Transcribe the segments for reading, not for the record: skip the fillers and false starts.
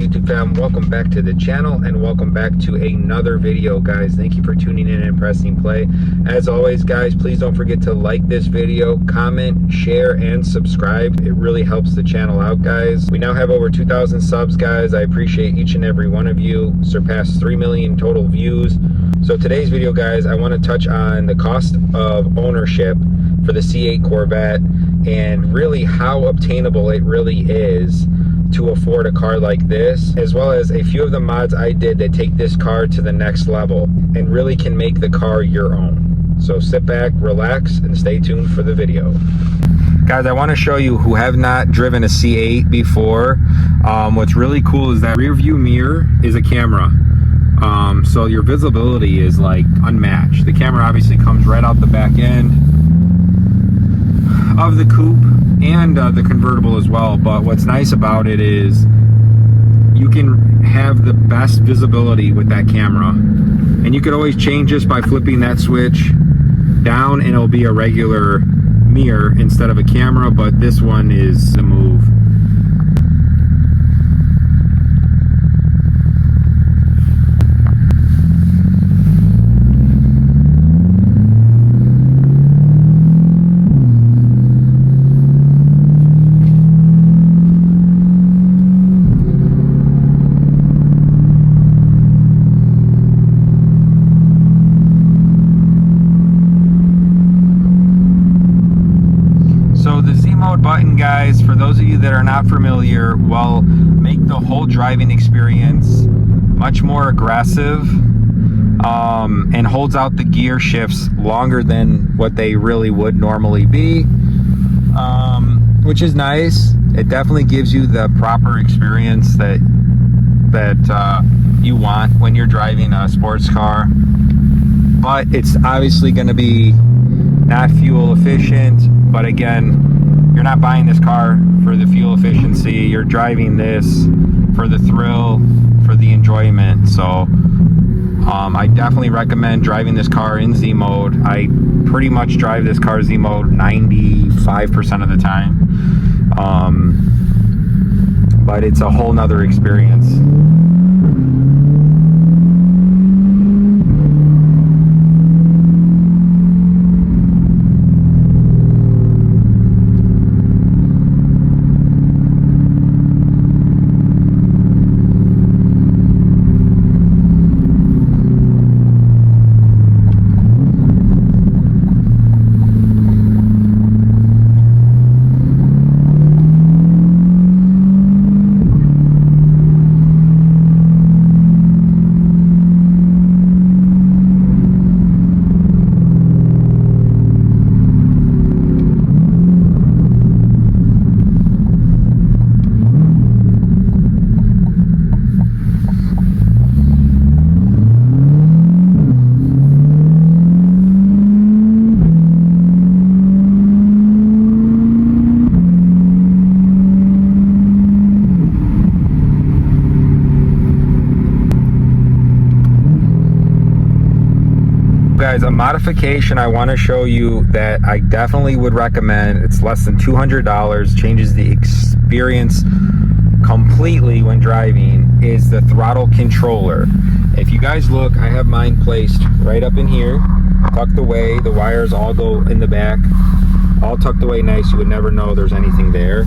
YouTube fam, welcome back to the channel and welcome back to another video, guys. Thank you for tuning in and pressing play. As always, guys, please don't forget to like this video, comment, share, and subscribe. It really helps the channel out, guys. We now have over 2,000 subs, guys. I appreciate each and every one of you. Surpassed 3 million total views. So today's video, guys, I want to touch on the cost of ownership for the C8 Corvette and really how obtainable it really is to afford a car like this, as well as a few of the mods I did that take this car to the next level and really can make the car your own. So sit back, relax, and stay tuned for the video. Guys, I want to show you who have not driven a C8 before. What's really cool is that rear view mirror is a camera. So your visibility is like unmatched. The camera obviously comes right out the back end of the coupe and the convertible as well, but what's nice about it is you can have the best visibility with that camera, and you could always change this by flipping that switch down and it'll be a regular mirror instead of a camera, but this one is the move. Button, guys, for those of you that are not familiar, will make the whole driving experience much more aggressive, and holds out the gear shifts longer than what they really would normally be, which is nice. It definitely gives you the proper experience that you want when you're driving a sports car, but it's obviously going to be not fuel efficient. But again, you're not buying this car for the fuel efficiency. You're driving this for the thrill, for the enjoyment. So I definitely recommend driving this car in Z mode. I pretty much drive this car Z mode 95% of the time, but it's a whole nother experience. Guys, a modification I want to show you that I definitely would recommend. It's less than $200, changes the experience completely when driving, is the throttle controller. If you guys look, I have mine placed right up in here, tucked away. The wires all go in the back, all tucked away nice. You would never know there's anything there.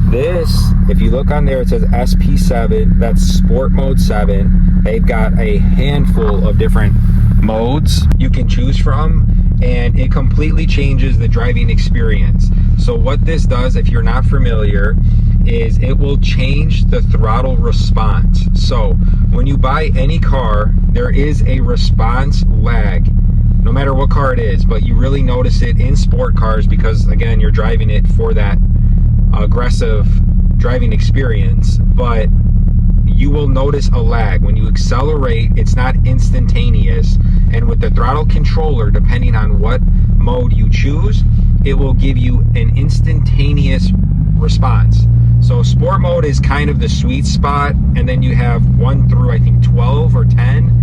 This, if you look on there, it says SP7. That's Sport Mode 7. They've got a handful of different modes you can choose from, and it completely changes the driving experience. So what this does, if you're not familiar, is it will change the throttle response. So when you buy any car, there is a response lag, no matter what car it is, but you really notice it in sport cars because, again, you're driving it for that aggressive driving experience. But you will notice a lag. When you accelerate, it's not instantaneous. And with the throttle controller, depending on what mode you choose, it will give you an instantaneous response. So sport mode is kind of the sweet spot, and then you have 1 through I think 12 or 10.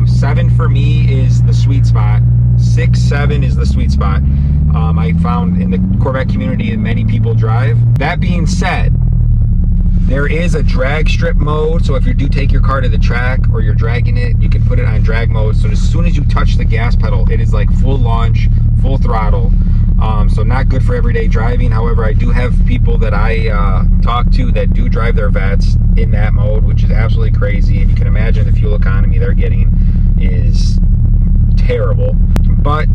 7 for me is the sweet spot. 6, 7 is the sweet spot. I found in the Corvette community and many people drive. That being said, there is a drag strip mode. So if you do take your car to the track or you're dragging it, you can put it on drag mode. So as soon as you touch the gas pedal, it is like full launch, full throttle. So not good for everyday driving. However, I do have people that I talk to that do drive their Vets in that mode, which is absolutely crazy. And you can imagine the fuel economy they're getting is terrible. But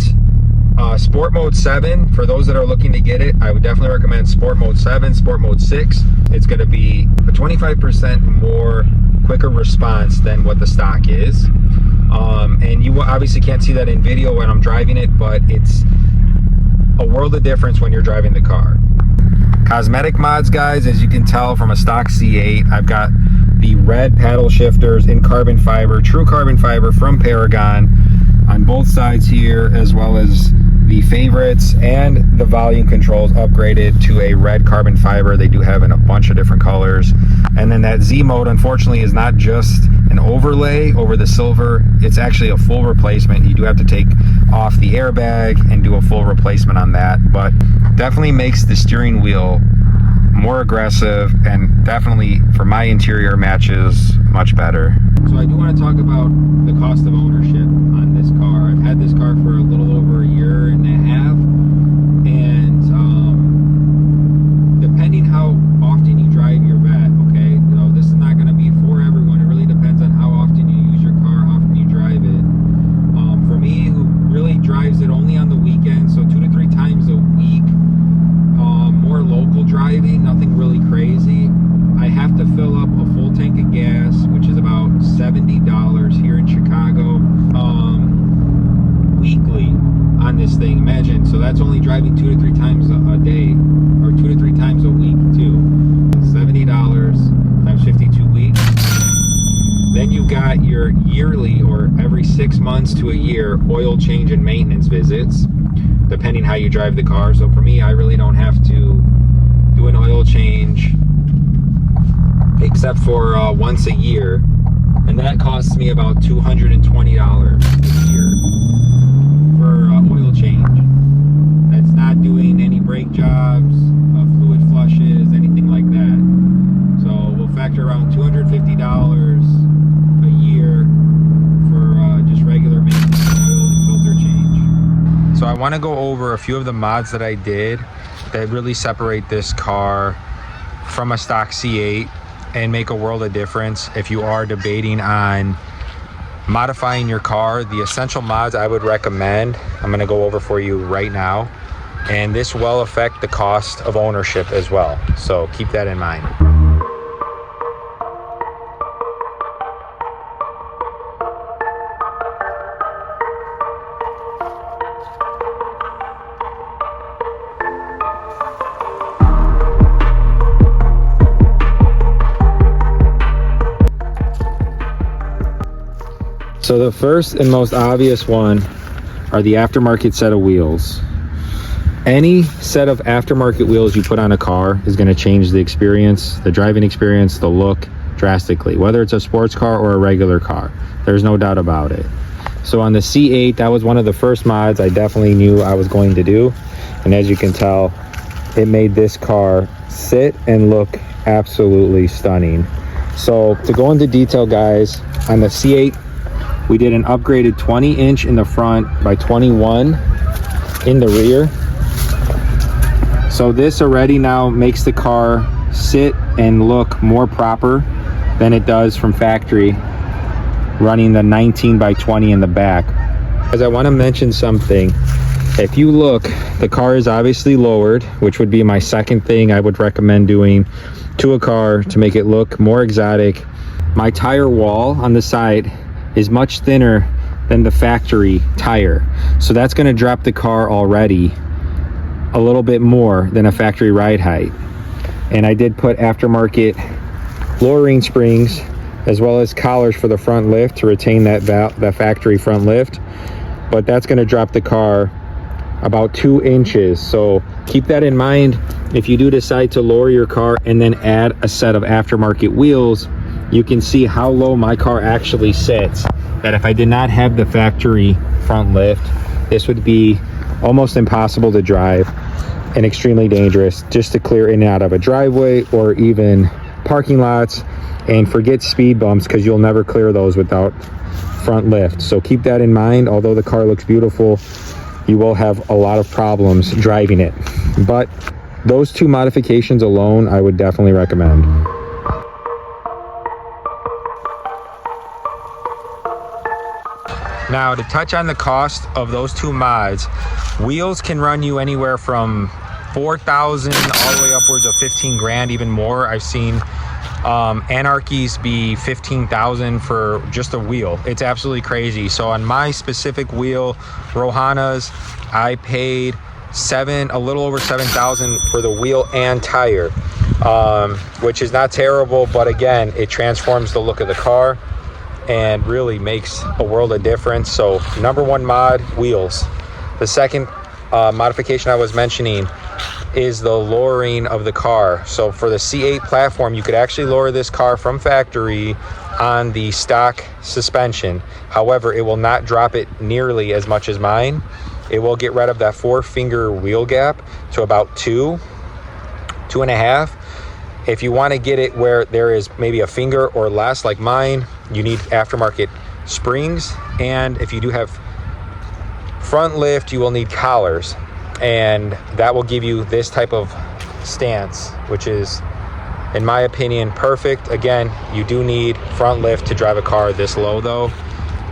Sport Mode 7, for those that are looking to get it, I would definitely recommend Sport Mode 7, Sport Mode 6. It's going to be a 25% more quicker response than what the stock is. And you obviously can't see that in video when I'm driving it, but it's a world of difference when you're driving the car. Cosmetic mods, guys, as you can tell from a stock C8, I've got the red paddle shifters in carbon fiber, true carbon fiber from Paragon on both sides here, as well as the favorites and the volume controls upgraded to a red carbon fiber. They do have in a bunch of different colors. And then that Z mode, unfortunately, is not just an overlay over the silver, it's actually a full replacement. You do have to take off the airbag and do a full replacement on that, but definitely makes the steering wheel more aggressive, and definitely for my interior matches much better. So I do want to talk about the cost of ownership on this car. I've had this car for a little over a year and a half, and depending how often you drive your Vet, okay, so this is not going to be for everyone. It really depends on how often you use your car, how often you drive it. For me, who really drives it only on the weekends, so 2 to 3 times a week, more local driving, nothing really crazy, I have to fill up a full tank of gas, which is about $70 here in Chicago, weekly on this thing. Imagine, so that's only driving 2 to 3 times a day, or 2 to 3 times a week too. $70 times 52 weeks. Then you got your yearly, or every 6 months to a year, oil change and maintenance visits, depending how you drive the car. So for me, I really don't have to do an oil change except for once a year, and that costs me about $220 a year for oil change. That's not doing any brake jobs, fluid flushes, anything like that. So we'll factor around $250 a year for just regular maintenance, oil and filter change. So I want to go over a few of the mods that I did that really separate this car from a stock C8 and make a world of difference if you are debating on modifying your car. The essential mods I would recommend, I'm going to go over for you right now, and this will affect the cost of ownership as well, so keep that in mind. So the first and most obvious one are the aftermarket set of wheels. Any set of aftermarket wheels you put on a car is going to change the experience, the driving experience, the look drastically, whether it's a sports car or a regular car. There's no doubt about it. So on the C8, that was one of the first mods I definitely knew I was going to do. And as you can tell, it made this car sit and look absolutely stunning. So to go into detail, guys, on the C8, we did an upgraded 20-inch in the front by 21 in the rear. So this already now makes the car sit and look more proper than it does from factory, running the 19 by 20 in the back. As I want to mention something, if you look, the car is obviously lowered, which would be my second thing I would recommend doing to a car to make it look more exotic. My tire wall on the side is much thinner than the factory tire, so that's going to drop the car already a little bit more than a factory ride height. And I did put aftermarket lowering springs, as well as collars for the front lift to retain that factory front lift. But that's going to drop the car about 2 inches. So keep that in mind. If you do decide to lower your car and then add a set of aftermarket wheels, you can see how low my car actually sits. That if I did not have the factory front lift, this would be almost impossible to drive and extremely dangerous just to clear in and out of a driveway or even parking lots. And forget speed bumps, because you'll never clear those without front lift. So keep that in mind. Although the car looks beautiful, you will have a lot of problems driving it. But those 2 modifications alone, I would definitely recommend. Now, to touch on the cost of those 2 mods, wheels can run you anywhere from 4,000 all the way upwards of 15 grand, even more. I've seen Anarchies be 15,000 for just a wheel. It's absolutely crazy. So on my specific wheel, Rohana's, I paid a little over 7,000 for the wheel and tire, which is not terrible, but again, it transforms the look of the car and really makes a world of difference. So number 1 mod, wheels. The second modification I was mentioning is the lowering of the car. So for the C8 platform, you could actually lower this car from factory on the stock suspension. However, it will not drop it nearly as much as mine. It will get rid of that 4-finger wheel gap to about 2.5. If you want to get it where there is maybe a finger or less like mine, you need aftermarket springs. And if you do have front lift, you will need collars. And that will give you this type of stance, which is, in my opinion, perfect. Again, you do need front lift to drive a car this low though.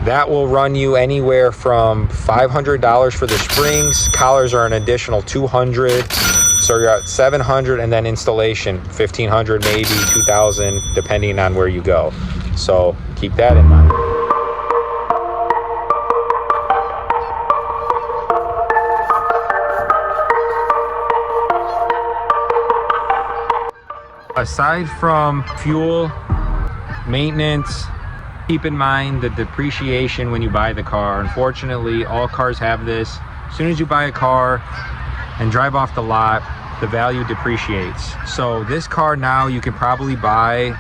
That will run you anywhere from $500 for the springs. Collars are an additional $200. So you're at $700, and then installation, $1,500, maybe $2,000, depending on where you go. So keep that in mind. Aside from fuel, maintenance, keep in mind the depreciation when you buy the car. Unfortunately, all cars have this. As soon as you buy a car and drive off the lot, the value depreciates. So this car now, you can probably buy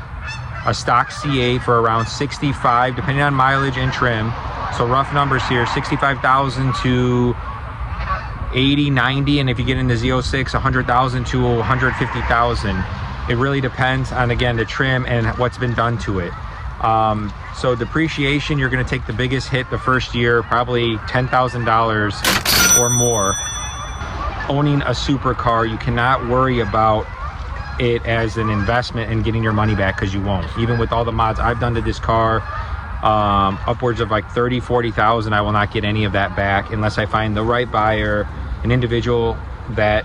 a stock C8 for around 65, depending on mileage and trim. So rough numbers here, 65,000 to 80, 90, and if you get into Z06, 100,000 to 150,000. It really depends on, again, the trim and what's been done to it. So depreciation, you're going to take the biggest hit the first year, probably $10,000 or more. Owning a supercar, you cannot worry about it as an investment and getting your money back, because you won't. Even with all the mods I've done to this car, upwards of like 30, 40,000, I will not get any of that back unless I find the right buyer, an individual that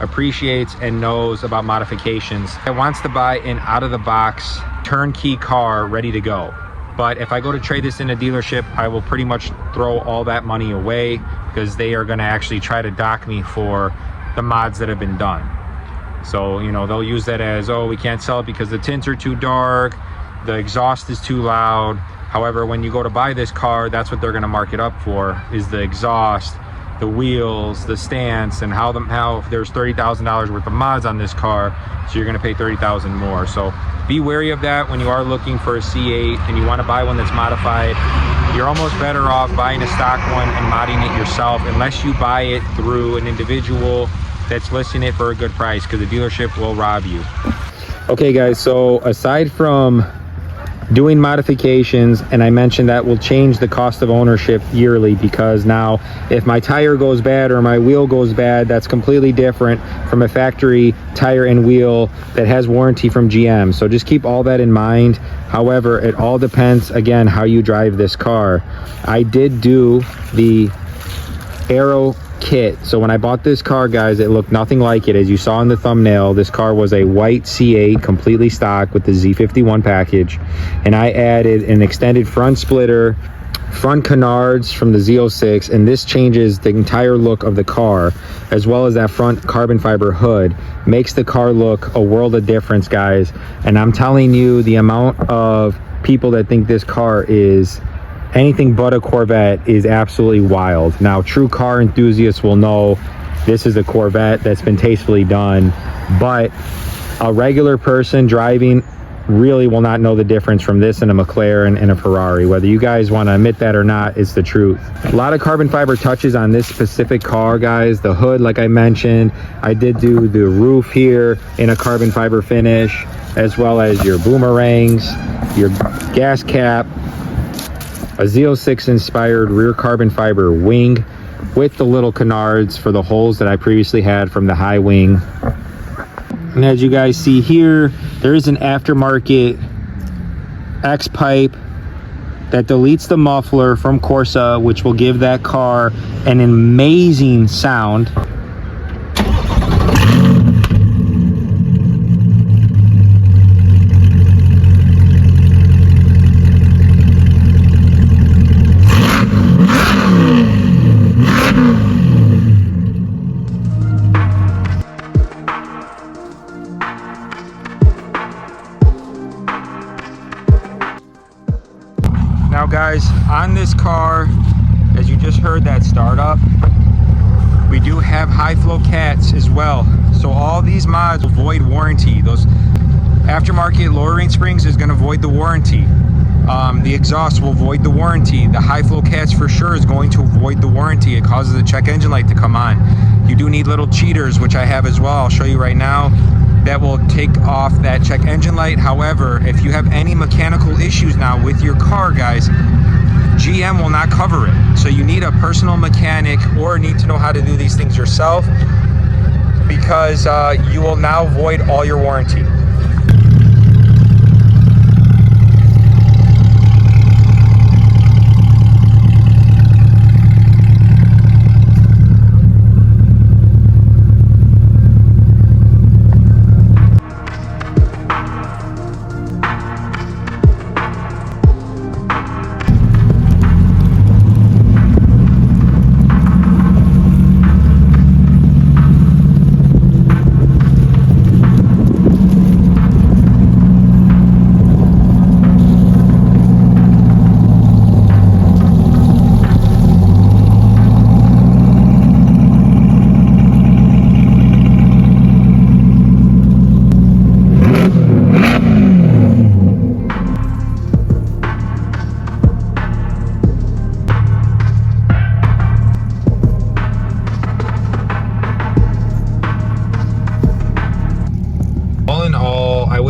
appreciates and knows about modifications, and wants to buy an out-of-the-box turnkey car ready to go. But if I go to trade this in a dealership, I will pretty much throw all that money away, because they are going to actually try to dock me for the mods that have been done. So, you know, they'll use that as, oh, we can't sell it because the tints are too dark, the exhaust is too loud. However, when you go to buy this car, that's what they're going to mark it up for, is the exhaust, the wheels, the stance, and how there's $30,000 worth of mods on this car, so you're going to pay $30,000 more. So be wary of that when you are looking for a C8 and you want to buy one that's modified. You're almost better off buying a stock one and modding it yourself, unless you buy it through an individual that's listing it for a good price, because the dealership will rob you. Okay guys, so aside from doing modifications, and I mentioned that will change the cost of ownership yearly, because now if my tire goes bad or my wheel goes bad, that's completely different from a factory tire and wheel that has warranty from GM. So just keep all that in mind. However, it all depends, again, how you drive this car. I did do the Aero kit. So when I bought this car, guys, it looked nothing like it. As you saw in the thumbnail, this car was a white C8, completely stock with the Z51 package, and I added an extended front splitter, front canards from the Z06, and this changes the entire look of the car, as well as that front carbon fiber hood. Makes the car look a world of difference, guys. And I'm telling you, the amount of people that think this car is anything but a Corvette is absolutely wild. Now, true car enthusiasts will know this is a Corvette that's been tastefully done, but a regular person driving really will not know the difference from this and a McLaren and a Ferrari. Whether you guys want to admit that or not, it's the truth. A lot of carbon fiber touches on this specific car, guys. The hood, like I mentioned, I did do the roof here in a carbon fiber finish, as well as your boomerangs, your gas cap, a Z06 inspired rear carbon fiber wing with the little canards for the holes that I previously had from the high wing. And as you guys see here, there is an aftermarket X pipe that deletes the muffler from Corsa, which will give that car an amazing sound. Now guys, on this car, as you just heard that startup, we do have high flow cats as well. So all these mods will void warranty. Those aftermarket lowering springs is going to void the warranty. The exhaust will void the warranty. The high flow cats for sure is going to void the warranty. It causes the check engine light to come on. You do need little cheaters, which I have as well. I'll show you right now. That will take off that check engine light. However, if you have any mechanical issues now with your car, guys, GM will not cover it. So you need a personal mechanic or need to know how to do these things yourself, because you will now void all your warranty.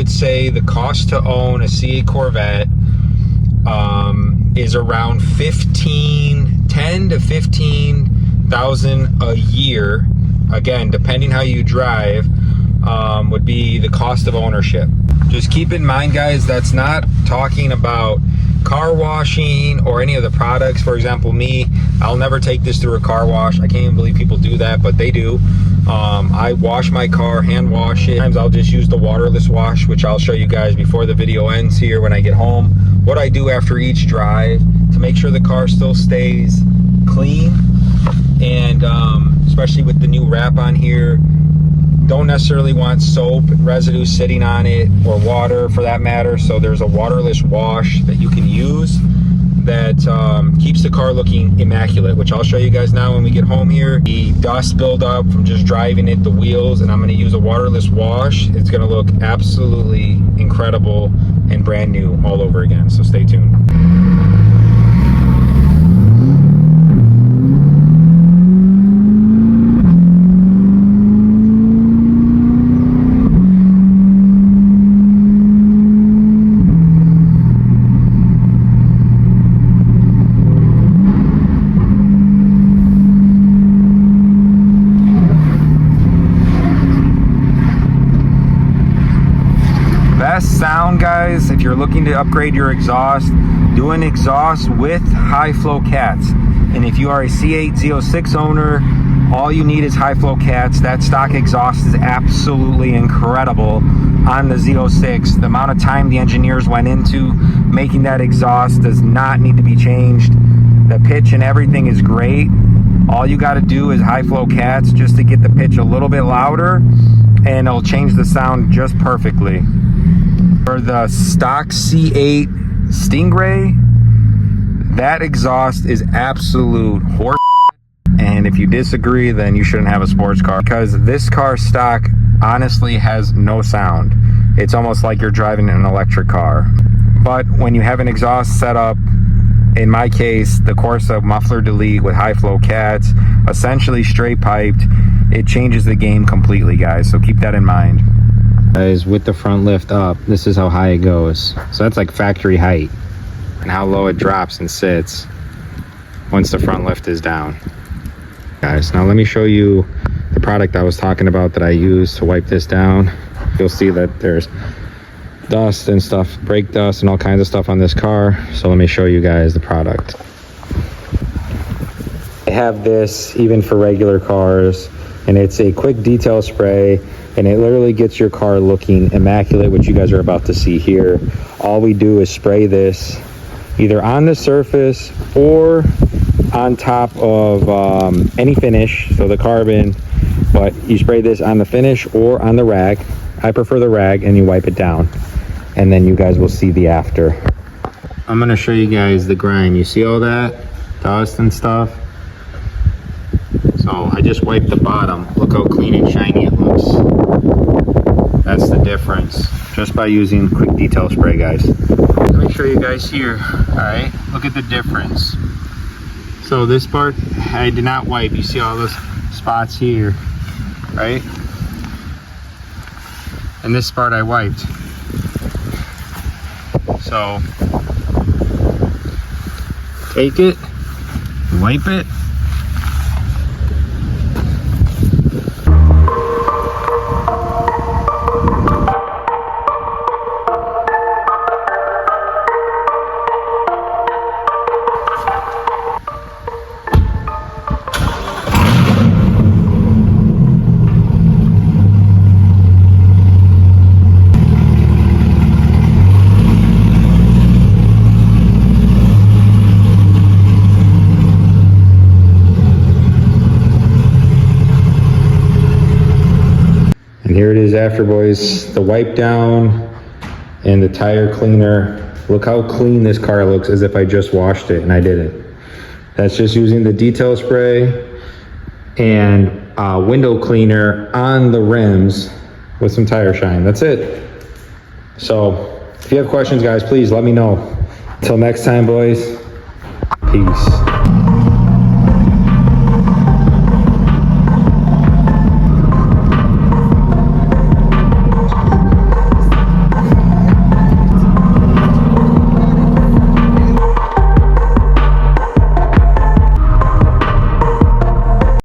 Say the cost to own a C8 Corvette is around 10 to 15,000 a year. Again, depending how you drive, would be the cost of ownership. Just keep in mind, guys, that's not talking about car washing or any of the products. For example, me, I'll never take this through a car wash. I can't even believe people do that, but they do. I wash my car, hand wash it. Sometimes I'll just use the waterless wash, which I'll show you guys before the video ends here when I get home, what I do after each drive to make sure the car still stays clean. And especially with the new wrap on here, don't necessarily want soap residue sitting on it, or water for that matter. So there's a waterless wash that you can use that keeps the car looking immaculate, which I'll show you guys now when we get home here. The dust buildup from just driving it, the wheels, and I'm going to use a waterless wash. It's going to look absolutely incredible and brand new all over again. So stay tuned. Sound, guys, if you're looking to upgrade your exhaust, do an exhaust with high flow cats. And if you are a C8 Z06 owner, all you need is high flow cats. That stock exhaust is absolutely incredible on the Z06. The amount of time the engineers went into making that exhaust does not need to be changed. The pitch and everything is great. All you got to do is high flow cats just to get the pitch a little bit louder, and it'll change the sound just perfectly. For the stock C8 Stingray, that exhaust is absolute horse. And if you disagree, then you shouldn't have a sports car, because this car stock honestly has no sound. It's almost like you're driving an electric car. But when you have an exhaust setup, in my case, the Corsa muffler delete with high flow cats, essentially straight piped, it changes the game completely, guys. So keep that in mind. Guys, with the front lift up, this is how high it goes. So that's like factory height, and how low it drops and sits once the front lift is down. Guys, now let me show you the product I was talking about that I use to wipe this down. You'll see that there's dust and stuff, brake dust and all kinds of stuff on this car. So let me show you guys the product. I have this even for regular cars, and it's a quick detail spray, and it literally gets your car looking immaculate, which you guys are about to see here. All we do is spray this either on the surface or on top of any finish, so the carbon, but you spray this on the finish or on the rag. I prefer the rag, and you wipe it down, and then you guys will see the after. I'm gonna show you guys the grime. You see all that dust and stuff? So I just wiped the bottom. Look how clean and shiny it looks. That's the difference, just by using quick detail spray, guys. Let me show you guys here. All right, look at the difference. So this part I did not wipe. You see all those spots here, right? And this part I wiped. So take it, wipe it. And here it is after, boys. The wipe down and the tire cleaner. Look how clean this car looks, as if I just washed it, and I didn't. That's just using the detail spray and window cleaner on the rims with some tire shine. That's it. So if you have questions, guys, please let me know. Until next time, boys, peace.